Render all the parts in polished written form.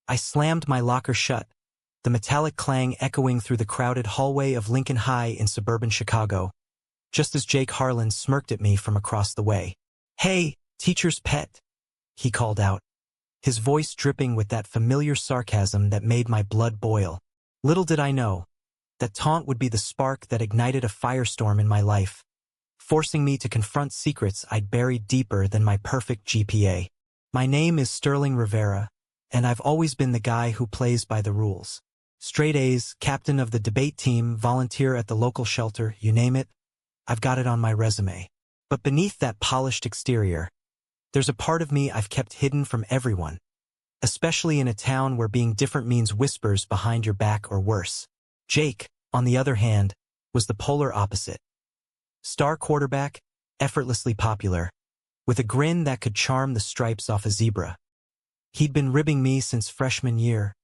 I slammed my locker shut, the metallic clang echoing through the crowded hallway of Lincoln High in suburban Chicago, just as Jake Harlan smirked at me from across the way. "Hey, teacher's pet," he called out, his voice dripping with that familiar sarcasm that made my blood boil. Little did I know, that taunt would be the spark that ignited a firestorm in my life, forcing me to confront secrets I'd buried deeper than my perfect GPA. My name is Sterling Rivera, and I've always been the guy who plays by the rules. Straight A's, captain of the debate team, volunteer at the local shelter, you name it, I've got it on my resume. But beneath that polished exterior, there's a part of me I've kept hidden from everyone, especially in a town where being different means whispers behind your back or worse. Jake, on the other hand, was the polar opposite. Star quarterback, effortlessly popular, with a grin that could charm the stripes off a zebra. He'd been ribbing me since freshman year,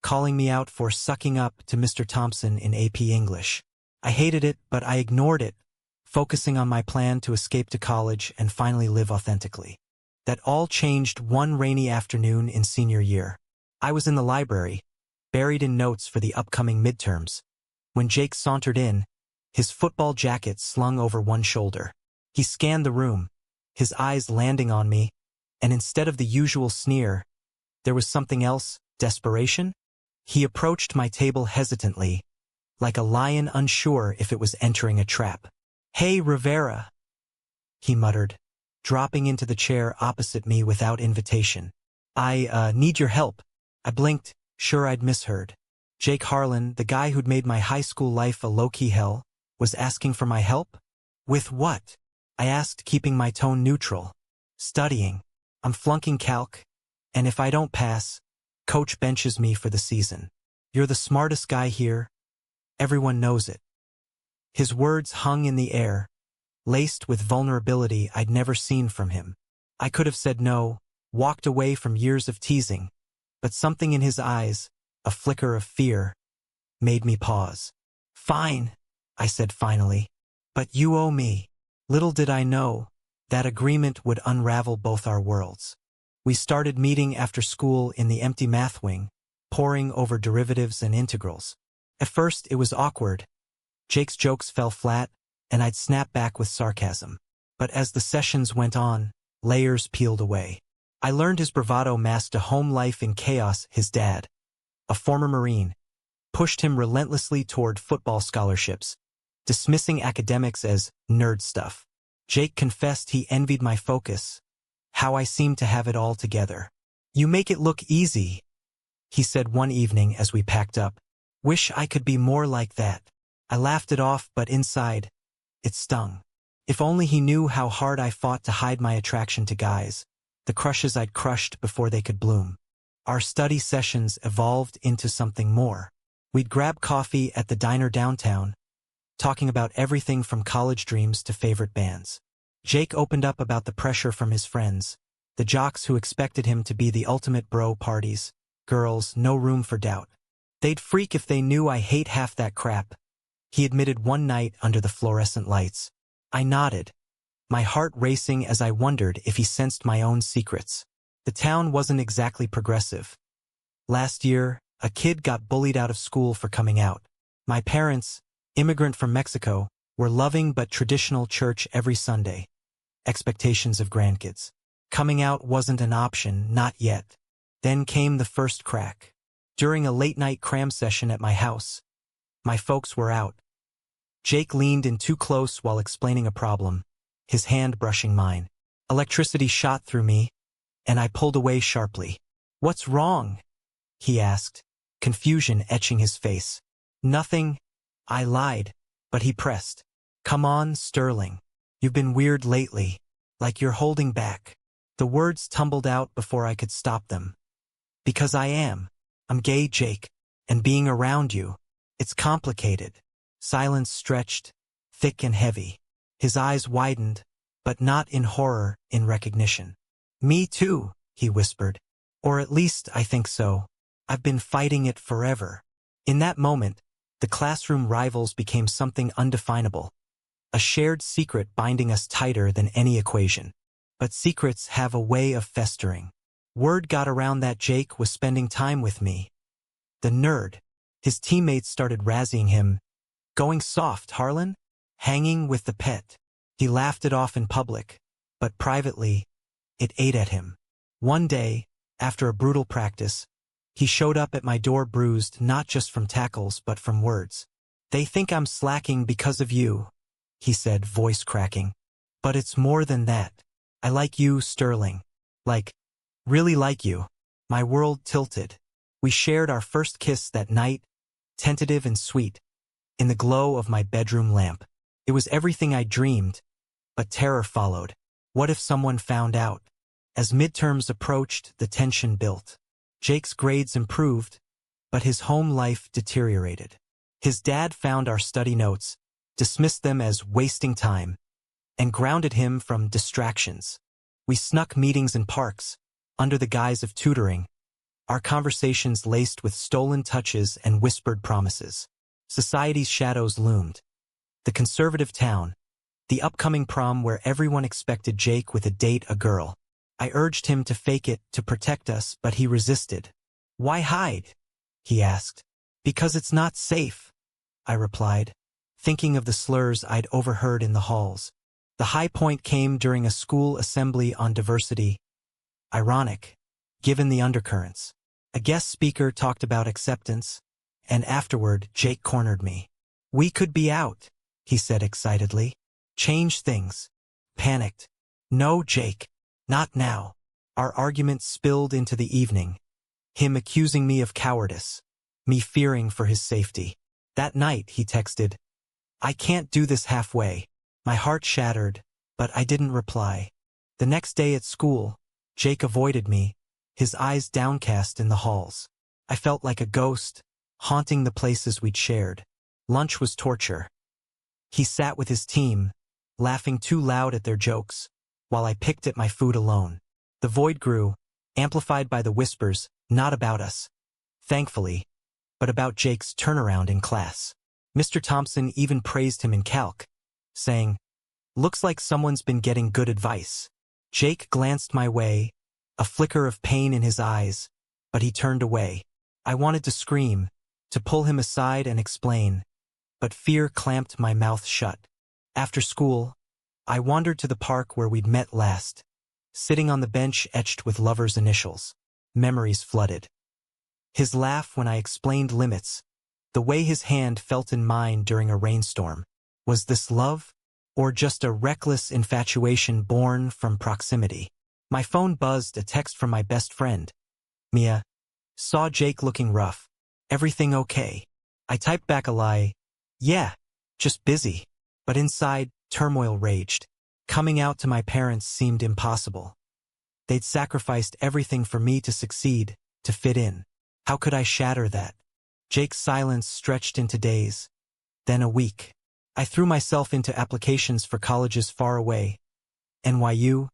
calling me out for sucking up to Mr. Thompson in AP English. I hated it, but I ignored it, focusing on my plan to escape to college and finally live authentically. That all changed one rainy afternoon in senior year. I was in the library, buried in notes for the upcoming midterms, when Jake sauntered in, his football jacket slung over one shoulder. He scanned the room, his eyes landing on me, and instead of the usual sneer, there was something else, desperation. He approached my table hesitantly, like a lion unsure if it was entering a trap. "Hey, Rivera," he muttered, dropping into the chair opposite me without invitation. I need your help." I blinked, sure I'd misheard. Jake Harlan, the guy who'd made my high school life a low-key hell, was asking for my help? With what? I asked, keeping my tone neutral. "Studying. I'm flunking calc, and if I don't pass, coach benches me for the season. You're the smartest guy here. Everyone knows it." His words hung in the air, laced with vulnerability I'd never seen from him. I could have said no, walked away from years of teasing, but something in his eyes, a flicker of fear, made me pause. "Fine," I said finally, "but you owe me." Little did I know, that agreement would unravel both our worlds. We started meeting after school in the empty math wing, poring over derivatives and integrals. At first it was awkward. Jake's jokes fell flat, and I'd snap back with sarcasm. But as the sessions went on, layers peeled away. I learned his bravado masked a home life in chaos. His dad, a former Marine, pushed him relentlessly toward football scholarships, dismissing academics as nerd stuff. Jake confessed he envied my focus, how I seemed to have it all together. "You make it look easy," he said one evening as we packed up. "Wish I could be more like that." I laughed it off, but inside, it stung. If only he knew how hard I fought to hide my attraction to guys, the crushes I'd crushed before they could bloom. Our study sessions evolved into something more. We'd grab coffee at the diner downtown, talking about everything from college dreams to favorite bands. Jake opened up about the pressure from his friends, the jocks who expected him to be the ultimate bro parties, girls, no room for doubt. They'd freak if they knew I hate half that crap, he admitted one night under the fluorescent lights. I nodded, my heart racing as I wondered if he sensed my own secrets. The town wasn't exactly progressive. Last year, a kid got bullied out of school for coming out. My parents, immigrant from Mexico, were loving but traditional church every Sunday. Expectations of grandkids. Coming out wasn't an option, not yet. Then came the first crack. During a late-night cram session at my house, my folks were out. Jake leaned in too close while explaining a problem, his hand brushing mine. Electricity shot through me, and I pulled away sharply. "What's wrong?" he asked, confusion etching his face. "Nothing," I lied, but he pressed. "Come on, Sterling. You've been weird lately, like you're holding back." The words tumbled out before I could stop them. "Because I am. I'm gay, Jake, and being around you, it's complicated." Silence stretched, thick and heavy. His eyes widened, but not in horror, in recognition. "Me too," he whispered. "Or at least I think so. I've been fighting it forever." In that moment, the classroom rivals became something undefinable, a shared secret binding us tighter than any equation. But secrets have a way of festering. Word got around that Jake was spending time with me. The nerd. His teammates started razzying him. Going soft, Harlan? Hanging with the pet. He laughed it off in public, but privately, it ate at him. One day, after a brutal practice, he showed up at my door bruised not just from tackles but from words. "They think I'm slacking because of you," he said, voice cracking. "But it's more than that. I like you, Sterling. Like, really like you." My world tilted. We shared our first kiss that night, tentative and sweet, in the glow of my bedroom lamp. It was everything I dreamed, but terror followed. What if someone found out? As midterms approached, the tension built. Jake's grades improved, but his home life deteriorated. His dad found our study notes, dismissed them as wasting time, and grounded him from distractions. We snuck meetings in parks, under the guise of tutoring, our conversations laced with stolen touches and whispered promises. Society's shadows loomed. The conservative town, the upcoming prom where everyone expected Jake with a date, a girl. I urged him to fake it to protect us, but he resisted. "Why hide?" he asked. "Because it's not safe," I replied, thinking of the slurs I'd overheard in the halls. The high point came during a school assembly on diversity. Ironic, given the undercurrents. A guest speaker talked about acceptance, and afterward Jake cornered me. "We could be out," he said excitedly. "Change things." Panicked. "No, Jake. Not now." Our argument spilled into the evening, him accusing me of cowardice, me fearing for his safety. That night, he texted, "I can't do this halfway." My heart shattered, but I didn't reply. The next day at school, Jake avoided me, his eyes downcast in the halls. I felt like a ghost, haunting the places we'd shared. Lunch was torture. He sat with his team, laughing too loud at their jokes, while I picked at my food alone. The void grew, amplified by the whispers, not about us, thankfully, but about Jake's turnaround in class. Mr. Thompson even praised him in calc, saying, "Looks like someone's been getting good advice." Jake glanced my way, a flicker of pain in his eyes, but he turned away. I wanted to scream, to pull him aside and explain, but fear clamped my mouth shut. After school, I wandered to the park where we'd met last, sitting on the bench etched with lovers' initials. Memories flooded. His laugh when I explained limits, the way his hand felt in mine during a rainstorm. Was this love, or just a reckless infatuation born from proximity? My phone buzzed, a text from my best friend. "Mia, saw Jake looking rough. Everything okay?" I typed back a lie. "Yeah, just busy." But inside, turmoil raged. Coming out to my parents seemed impossible. They'd sacrificed everything for me to succeed, to fit in. How could I shatter that? Jake's silence stretched into days, then a week. I threw myself into applications for colleges far away. NYU,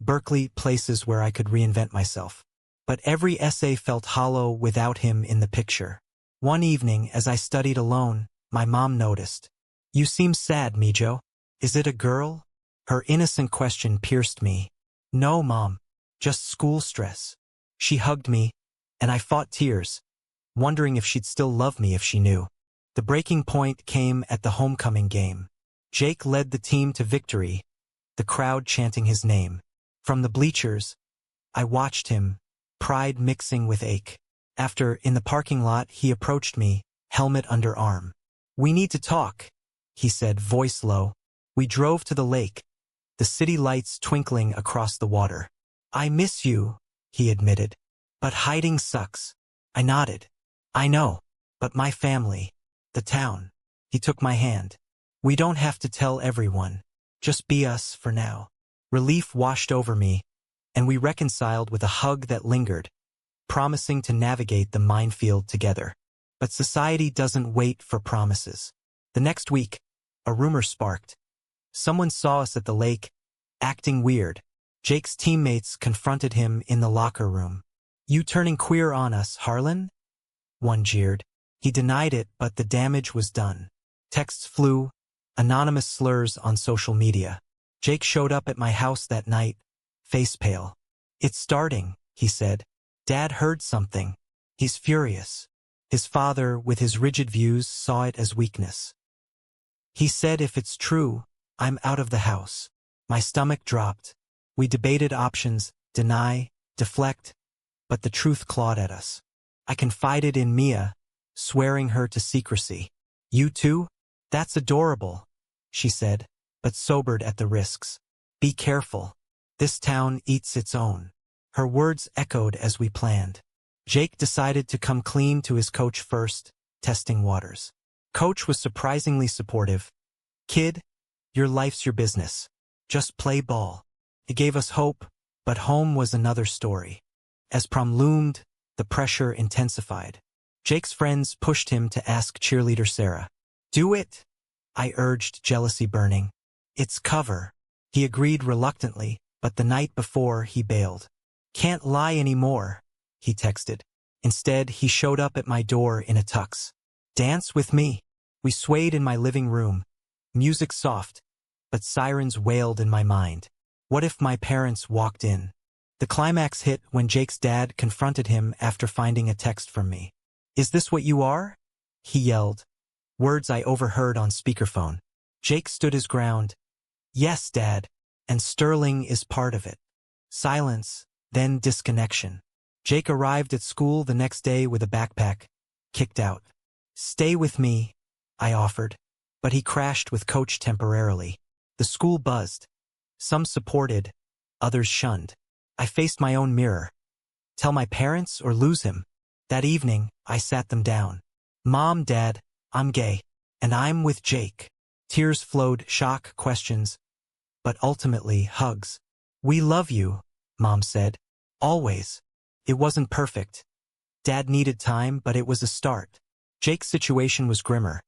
Berkeley, places where I could reinvent myself. But every essay felt hollow without him in the picture. One evening, as I studied alone, my mom noticed. "You seem sad, Mijo. Is it a girl?" Her innocent question pierced me. "No, Mom. Just school stress." She hugged me, and I fought tears, wondering if she'd still love me if she knew. The breaking point came at the homecoming game. Jake led the team to victory, the crowd chanting his name. From the bleachers, I watched him, pride mixing with ache. After, in the parking lot, he approached me, helmet under arm. "We need to talk," he said, voice low. We drove to the lake, the city lights twinkling across the water. "I miss you," he admitted. "But hiding sucks." I nodded. "I know. But my family. The town." He took my hand. "We don't have to tell everyone. Just be us for now." Relief washed over me, and we reconciled with a hug that lingered, promising to navigate the minefield together. But society doesn't wait for promises. The next week, a rumor sparked. Someone saw us at the lake, acting weird. Jake's teammates confronted him in the locker room. "You turning queer on us, Harlan?" one jeered. He denied it, but the damage was done. Texts flew, anonymous slurs on social media. Jake showed up at my house that night, face pale. "It's starting," he said. Dad heard something. He's furious. His father, with his rigid views, saw it as weakness. He said if it's true, I'm out of the house. My stomach dropped. We debated options, deny, deflect, but the truth clawed at us. I confided in Mia, swearing her to secrecy. You too? That's adorable, she said, but sobered at the risks. Be careful. This town eats its own. Her words echoed as we planned. Jake decided to come clean to his coach first, testing waters. Coach was surprisingly supportive. Kid, your life's your business. Just play ball. It gave us hope, but home was another story. As prom loomed, the pressure intensified. Jake's friends pushed him to ask cheerleader Sarah. Do it, I urged, jealousy burning. It's cover. He agreed reluctantly, but the night before he bailed. Can't lie anymore, he texted. Instead, he showed up at my door in a tux. Dance with me. We swayed in my living room. Music soft, but sirens wailed in my mind. What if my parents walked in? The climax hit when Jake's dad confronted him after finding a text from me. Is this what you are? He yelled. Words I overheard on speakerphone. Jake stood his ground. Yes, Dad, and Sterling is part of it. Silence, then disconnection. Jake arrived at school the next day with a backpack, kicked out. Stay with me, I offered, but he crashed with Coach temporarily. The school buzzed. Some supported, others shunned. I faced my own mirror. Tell my parents or lose him. That evening, I sat them down. Mom, Dad, I'm gay, and I'm with Jake. Tears flowed, shock, questions, but ultimately hugs. We love you, Mom said. Always. It wasn't perfect. Dad needed time, but it was a start. Jake's situation was grimmer.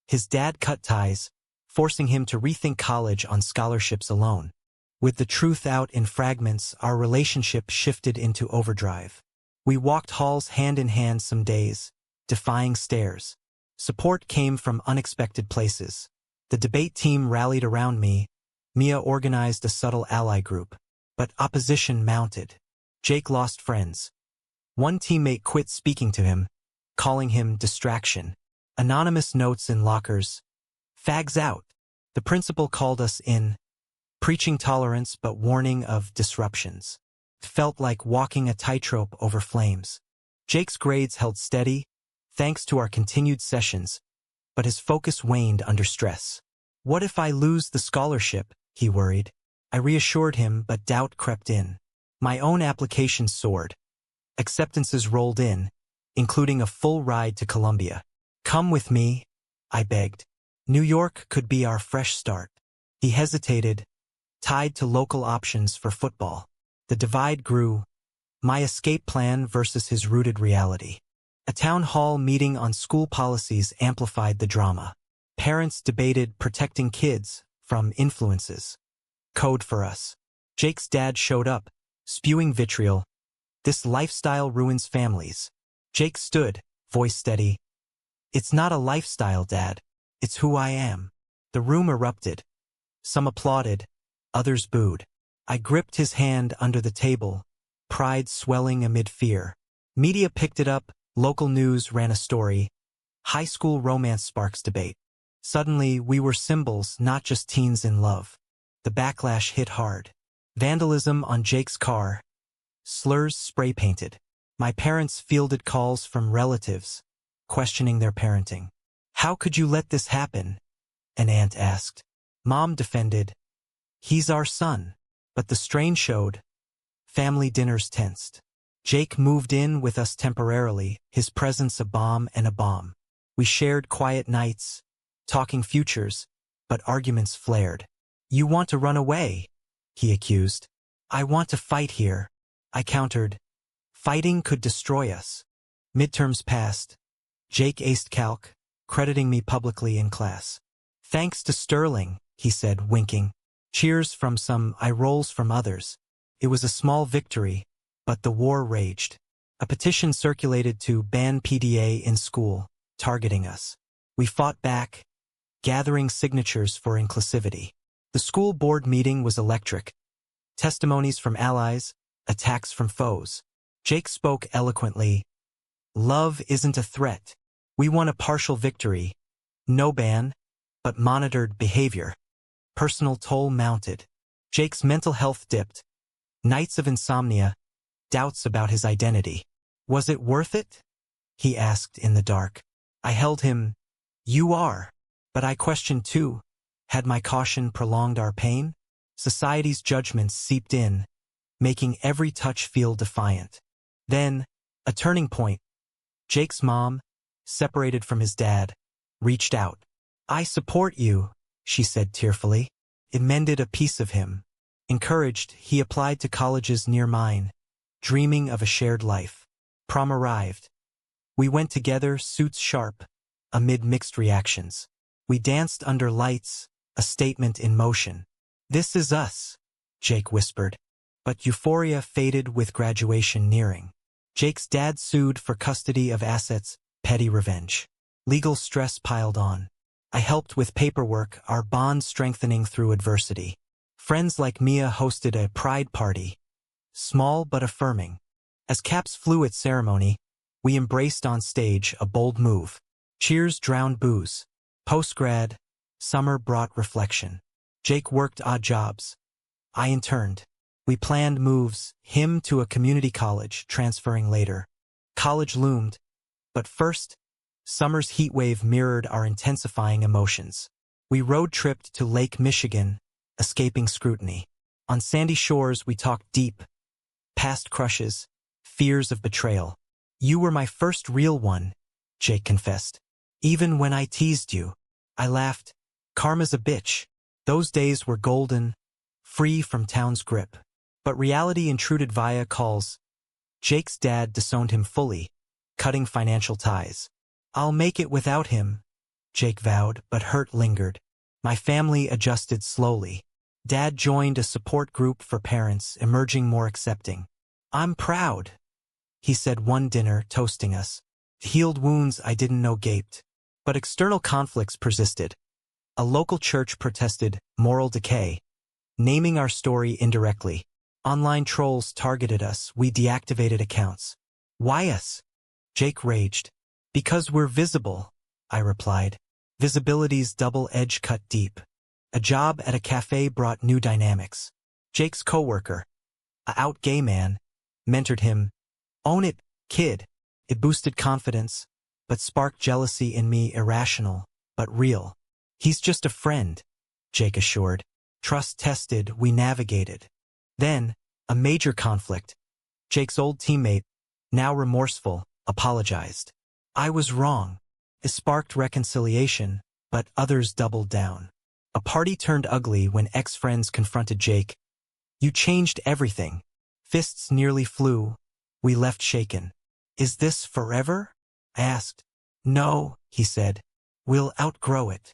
His dad cut ties, forcing him to rethink college on scholarships alone. With the truth out in fragments, our relationship shifted into overdrive. We walked halls hand in hand some days, defying stares. Support came from unexpected places. The debate team rallied around me. Mia organized a subtle ally group. But opposition mounted. Jake lost friends. One teammate quit speaking to him, calling him distraction. Anonymous notes in lockers. Fags out. The principal called us in, preaching tolerance but warning of disruptions. It felt like walking a tightrope over flames. Jake's grades held steady, thanks to our continued sessions, but his focus waned under stress. What if I lose the scholarship? He worried. I reassured him, but doubt crept in. My own application soared. Acceptances rolled in, including a full ride to Columbia. Come with me, I begged. New York could be our fresh start. He hesitated, tied to local options for football. The divide grew. My escape plan versus his rooted reality. A town hall meeting on school policies amplified the drama. Parents debated protecting kids from influences. Code for us. Jake's dad showed up, spewing vitriol. This lifestyle ruins families. Jake stood, voice steady. It's not a lifestyle, Dad. It's who I am. The room erupted. Some applauded, others booed. I gripped his hand under the table, pride swelling amid fear. Media picked it up, local news ran a story. High school romance sparks debate. Suddenly, we were symbols, not just teens in love. The backlash hit hard. Vandalism on Jake's car. Slurs spray-painted. My parents fielded calls from relatives, questioning their parenting. How could you let this happen? An aunt asked. Mom defended. He's our son. But the strain showed. Family dinners tensed. Jake moved in with us temporarily, his presence a bomb and a bomb. We shared quiet nights, talking futures, but arguments flared. You want to run away, he accused. I want to fight here, I countered. Fighting could destroy us. Midterms passed. Jake aced calc, crediting me publicly in class. Thanks to Sterling, he said, winking. Cheers from some, eye rolls from others. It was a small victory, but the war raged. A petition circulated to ban PDA in school, targeting us. We fought back, gathering signatures for inclusivity. The school board meeting was electric. Testimonies from allies, attacks from foes. Jake spoke eloquently. Love isn't a threat. We won a partial victory. No ban, but monitored behavior. Personal toll mounted. Jake's mental health dipped. Nights of insomnia, doubts about his identity. Was it worth it? He asked in the dark. I held him. You are. But I questioned too. Had my caution prolonged our pain? Society's judgments seeped in, making every touch feel defiant. Then, a turning point. Jake's mom, separated from his dad, reached out. I support you, she said tearfully. It mended a piece of him. Encouraged, he applied to colleges near mine, dreaming of a shared life. Prom arrived. We went together, suits sharp, amid mixed reactions. We danced under lights, a statement in motion. This is us, Jake whispered. But euphoria faded with graduation nearing. Jake's dad sued for custody of assets, petty revenge. Legal stress piled on. I helped with paperwork, our bond strengthening through adversity. Friends like Mia hosted a pride party, small but affirming. As caps flew at ceremony, we embraced on stage a bold move. Cheers drowned booze. Post-grad, summer brought reflection. Jake worked odd jobs. I interned. We planned moves, him to a community college, transferring later. College loomed. But first, summer's heatwave mirrored our intensifying emotions. We road-tripped to Lake Michigan, escaping scrutiny. On sandy shores we talked deep. Past crushes, fears of betrayal. You were my first real one, Jake confessed. Even when I teased you, I laughed. Karma's a bitch. Those days were golden, free from town's grip. But reality intruded via calls. Jake's dad disowned him fully, cutting financial ties. I'll make it without him, Jake vowed, but hurt lingered. My family adjusted slowly. Dad joined a support group for parents, emerging more accepting. I'm proud, he said one dinner, toasting us. Healed wounds I didn't know gaped. But external conflicts persisted. A local church protested moral decay, naming our story indirectly. Online trolls targeted us, we deactivated accounts. Why us? Jake raged. Because we're visible, I replied. Visibility's double edge cut deep. A job at a cafe brought new dynamics. Jake's coworker, a out gay man, mentored him. Own it, kid. It boosted confidence, but sparked jealousy in me, irrational, but real. He's just a friend, Jake assured. Trust tested, we navigated. Then, a major conflict. Jake's old teammate, now remorseful, apologized. I was wrong. It sparked reconciliation, but others doubled down. A party turned ugly when ex-friends confronted Jake. You changed everything. Fists nearly flew. We left shaken. Is this forever? I asked. No, he said. We'll outgrow it.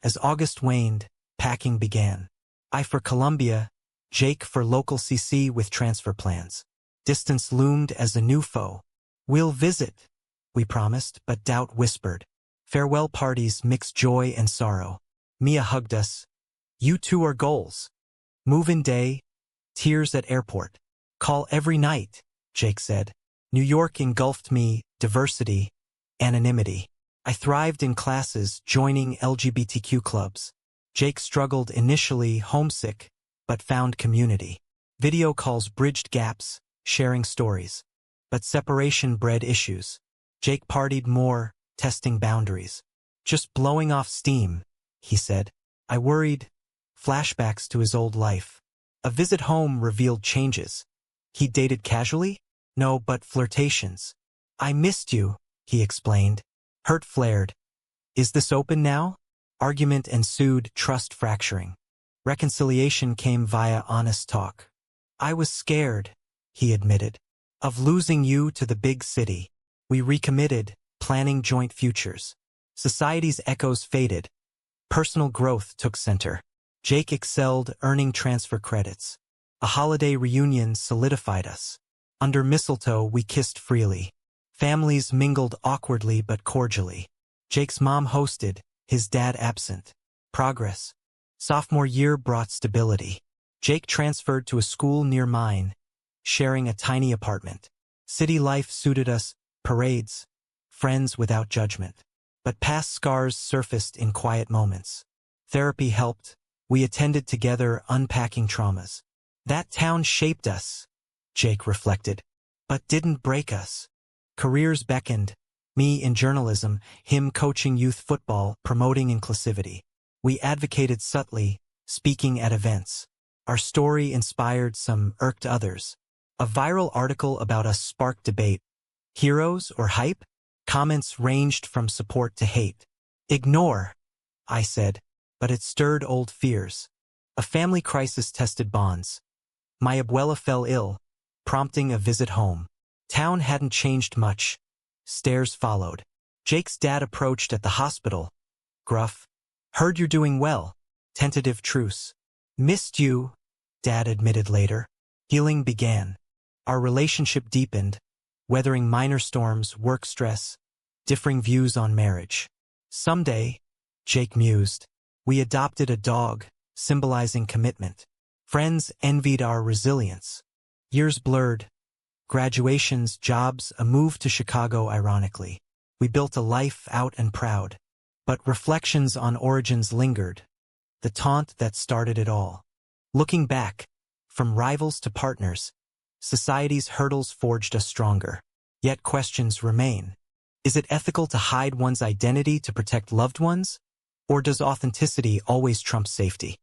As August waned, packing began. I for Columbia, Jake for local CC with transfer plans. Distance loomed as a new foe. We'll visit, we promised, but doubt whispered. Farewell parties mixed joy and sorrow. Mia hugged us. You two are goals. Move-in day, tears at airport. Call every night, Jake said. New York engulfed me, diversity, anonymity. I thrived in classes, joining LGBTQ clubs. Jake struggled initially, homesick, but found community. Video calls bridged gaps, sharing stories. But separation bred issues. Jake partied more, testing boundaries. Just blowing off steam, he said. I worried. Flashbacks to his old life. A visit home revealed changes. He dated casually? No, but flirtations. I missed you, he explained. Hurt flared. Is this open now? Argument ensued, trust fracturing. Reconciliation came via honest talk. I was scared, he admitted, of losing you to the big city. We recommitted, planning joint futures. Society's echoes faded. Personal growth took center. Jake excelled, earning transfer credits. A holiday reunion solidified us. Under mistletoe, we kissed freely. Families mingled awkwardly but cordially. Jake's mom hosted, his dad absent. Progress. Sophomore year brought stability. Jake transferred to a school near mine, sharing a tiny apartment. City life suited us, parades, friends without judgment. But past scars surfaced in quiet moments. Therapy helped. We attended together, unpacking traumas. That town shaped us, Jake reflected, but didn't break us. Careers beckoned, me in journalism, him coaching youth football, promoting inclusivity. We advocated subtly, speaking at events. Our story inspired some, irked others. A viral article about us sparked debate. Heroes or hype? Comments ranged from support to hate. Ignore, I said, but it stirred old fears. A family crisis tested bonds. My abuela fell ill, prompting a visit home. Town hadn't changed much. Stares followed. Jake's dad approached at the hospital. Gruff. Heard you're doing well. Tentative truce. Missed you, Dad admitted later. Healing began. Our relationship deepened, weathering minor storms, work stress, differing views on marriage. Someday, Jake mused, we adopted a dog, symbolizing commitment. Friends envied our resilience. Years blurred. Graduations, jobs, a move to Chicago, ironically. We built a life out and proud. But reflections on origins lingered. The taunt that started it all. Looking back, from rivals to partners, society's hurdles forged us stronger. Yet questions remain. Is it ethical to hide one's identity to protect loved ones? Or does authenticity always trump safety?